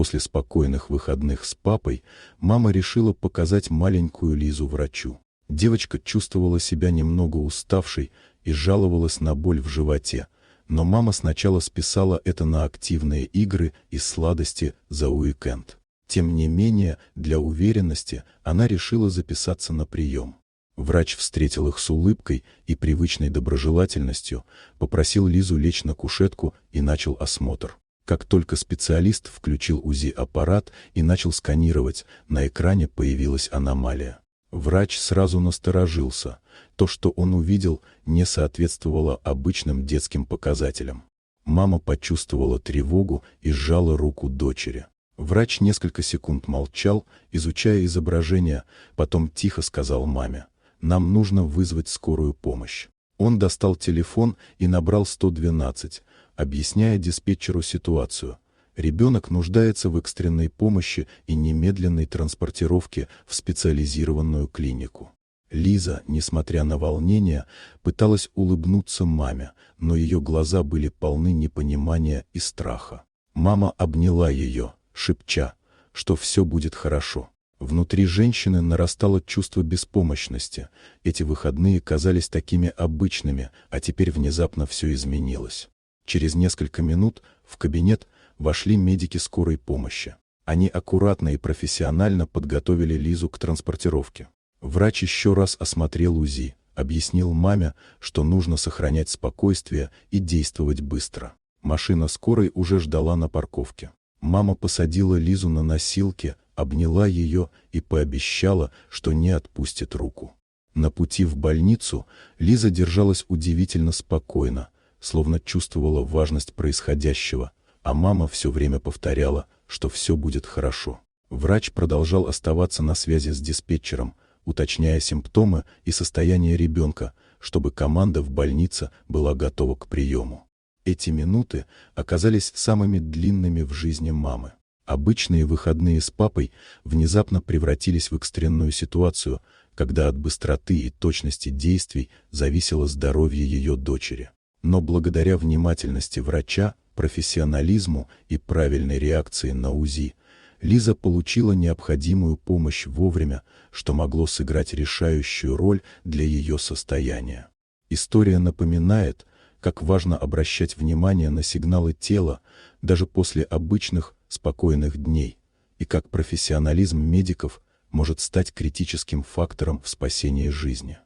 После спокойных выходных с папой мама решила показать маленькую Лизу врачу. Девочка чувствовала себя немного уставшей и жаловалась на боль в животе, но мама сначала списала это на активные игры и сладости за уикенд. Тем не менее, для уверенности она решила записаться на прием. Врач встретил их с улыбкой и привычной доброжелательностью, попросил Лизу лечь на кушетку и начал осмотр. Как только специалист включил УЗИ-аппарат и начал сканировать, на экране появилась аномалия. Врач сразу насторожился. То, что он увидел, не соответствовало обычным детским показателям. Мама почувствовала тревогу и сжала руку дочери. Врач несколько секунд молчал, изучая изображение, потом тихо сказал маме: «Нам нужно вызвать скорую помощь». Он достал телефон и набрал 112, объясняя диспетчеру ситуацию. Ребенок нуждается в экстренной помощи и немедленной транспортировке в специализированную клинику. Лиза, несмотря на волнение, пыталась улыбнуться маме, но ее глаза были полны непонимания и страха. Мама обняла ее, шепча, что все будет хорошо. Внутри женщины нарастало чувство беспомощности. Эти выходные казались такими обычными, а теперь внезапно все изменилось. Через несколько минут в кабинет вошли медики скорой помощи. Они аккуратно и профессионально подготовили Лизу к транспортировке. Врач еще раз осмотрел УЗИ, объяснил маме, что нужно сохранять спокойствие и действовать быстро. Машина скорой уже ждала на парковке. Мама посадила Лизу на носилки, обняла ее и пообещала, что не отпустит руку. На пути в больницу Лиза держалась удивительно спокойно, словно чувствовала важность происходящего, а мама все время повторяла, что все будет хорошо. Врач продолжал оставаться на связи с диспетчером, уточняя симптомы и состояние ребенка, чтобы команда в больнице была готова к приему. Эти минуты оказались самыми длинными в жизни мамы. Обычные выходные с папой внезапно превратились в экстренную ситуацию, когда от быстроты и точности действий зависело здоровье ее дочери. Но благодаря внимательности врача, профессионализму и правильной реакции на УЗИ, Лиза получила необходимую помощь вовремя, что могло сыграть решающую роль для ее состояния. История напоминает, как важно обращать внимание на сигналы тела даже после обычных, спокойных дней, и как профессионализм медиков может стать критическим фактором в спасении жизни.